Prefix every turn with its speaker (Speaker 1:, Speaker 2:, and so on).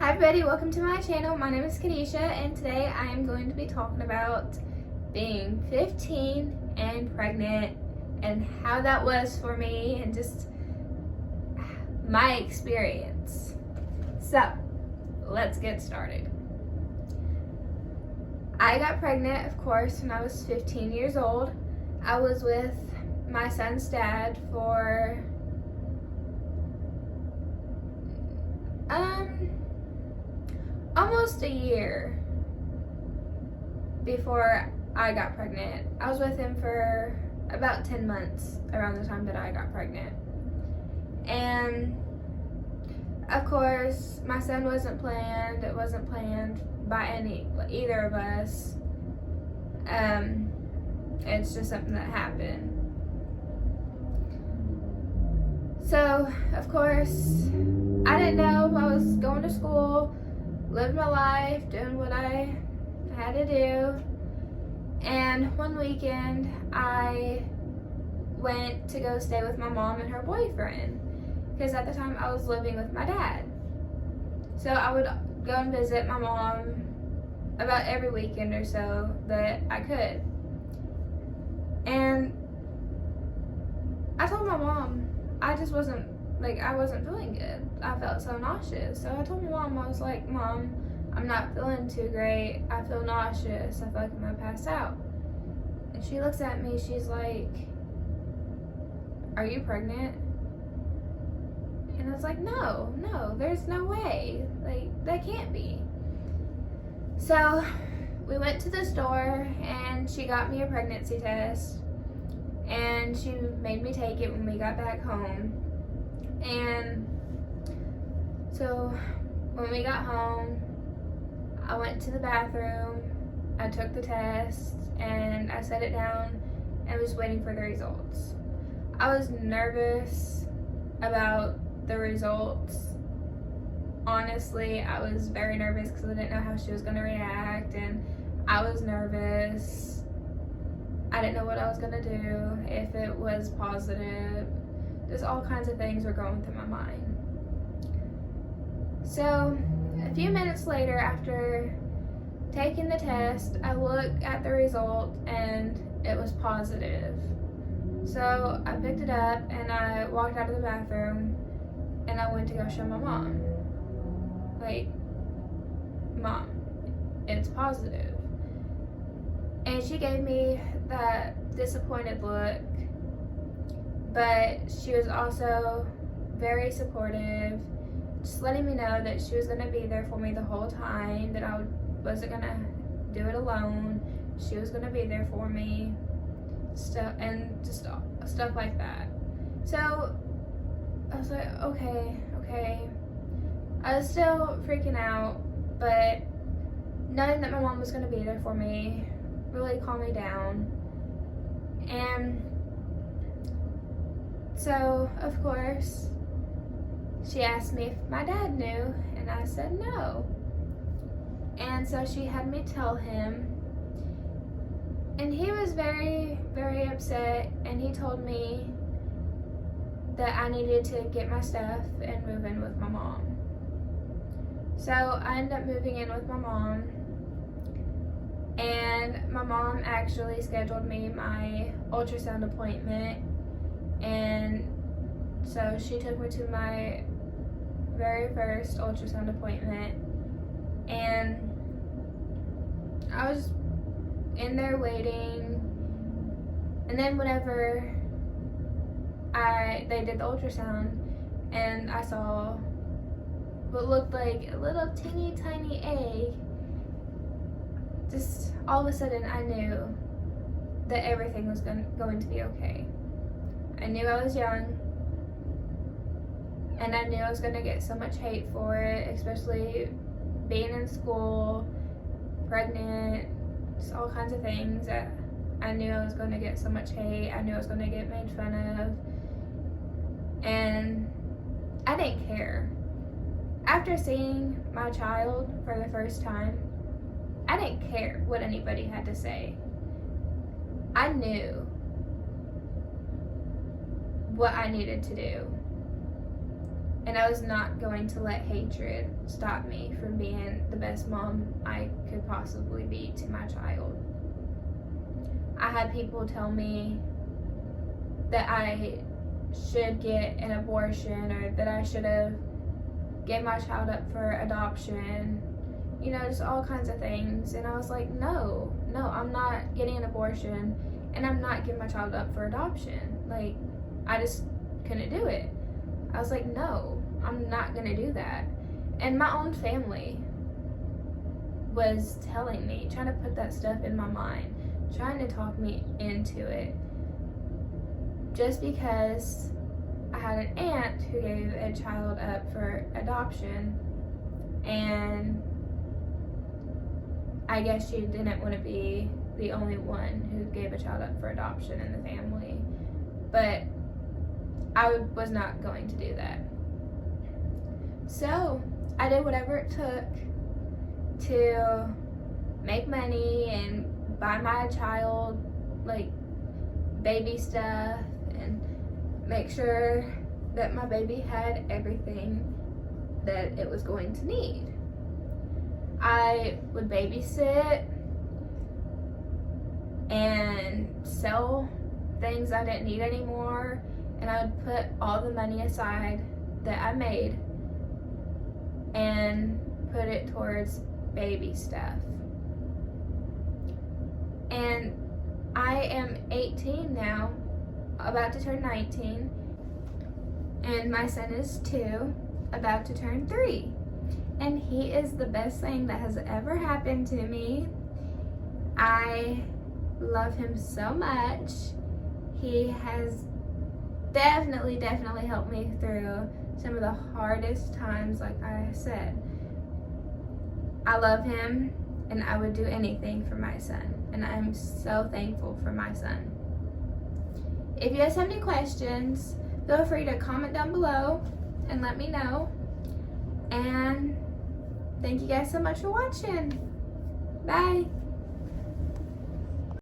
Speaker 1: Hi everybody, welcome to my channel. My name is Kadisha and today I am going to be talking about being 15 and pregnant and how that was for me and just my experience. So, let's get started. I got pregnant, of course, when I was 15 years old. I was with my son's dad for almost a year before I got pregnant. I was with him for about 10 months around the time that I got pregnant. And of course, my son wasn't planned. It wasn't planned by either of us. It's just something that happened. So, of course, I didn't know. I was going to school, living my life, doing what I had to do. And one weekend, I went to go stay with my mom and her boyfriend. Because at the time, I was living with my dad. So I would go and visit my mom about every weekend or so that I could. And I told my mom I just wasn't feeling good. I felt so nauseous. So I told my mom, I was like, Mom, I'm not feeling too great. I feel nauseous. I feel like I'm gonna pass out. And she looks at me, she's like, are you pregnant? And I was like, no, there's no way. Like, that can't be. So we went to the store and she got me a pregnancy test. And she made me take it when we got back home. And so when we got home, I went to the bathroom, I took the test, and I set it down and was waiting for the results. I was nervous about the results. Honestly, I was very nervous because I didn't know how she was going to react, and I was nervous. I didn't know what I was going to do, if it was positive. Just all kinds of things were going through my mind. So, a few minutes later, after taking the test, I looked at the result and it was positive. So, I picked it up and I walked out of the bathroom and I went to go show my mom. Like, Mom, it's positive. And she gave me that disappointed look, but she was also very supportive, just letting me know that she was going to be there for me the whole time, that I wasn't going to do it alone. She was going to be there for me, stuff like that. So I was like, okay. I was still freaking out, but knowing that my mom was going to be there for me really calmed me down. And so, of course, she asked me if my dad knew, and I said no. And so she had me tell him, and he was very, very upset, and he told me that I needed to get my stuff and move in with my mom. So I ended up moving in with my mom, and my mom actually scheduled me my ultrasound appointment. And so she took me to my very first ultrasound appointment, and I was in there waiting. And then whenever they did the ultrasound and I saw what looked like a little teeny tiny egg, just all of a sudden I knew that everything was going to be okay. I knew I was young, and I knew I was going to get so much hate for it, especially being in school, pregnant, just all kinds of things that I knew I was going to get so much hate. I knew I was going to get made fun of, and I didn't care. After seeing my child for the first time, I didn't care what anybody had to say. I knew what I needed to do. And I was not going to let hatred stop me from being the best mom I could possibly be to my child. I had people tell me that I should get an abortion, or that I should have gave my child up for adoption, you know, just all kinds of things. And I was like, no, I'm not getting an abortion, and I'm not giving my child up for adoption. Like, I just couldn't do it. I was like, no, I'm not gonna do that. And my own family was telling me, trying to put that stuff in my mind, trying to talk me into it. Just because I had an aunt who gave a child up for adoption, and I guess she didn't want to be the only one who gave a child up for adoption in the family. But I was not going to do that. So I did whatever it took to make money and buy my child like baby stuff and make sure that my baby had everything that it was going to need. I would babysit and sell things I didn't need anymore, and I would put all the money aside that I made and put it towards baby stuff. And I am 18 now, about to turn 19, and my son is 2, about to turn 3. And he is the best thing that has ever happened to me. I love him so much. He has definitely helped me through some of the hardest times, like I said. I love him, and I would do anything for my son, and I'm so thankful for my son. If you guys have any questions, feel free to comment down below and let me know. And thank you guys so much for watching. Bye.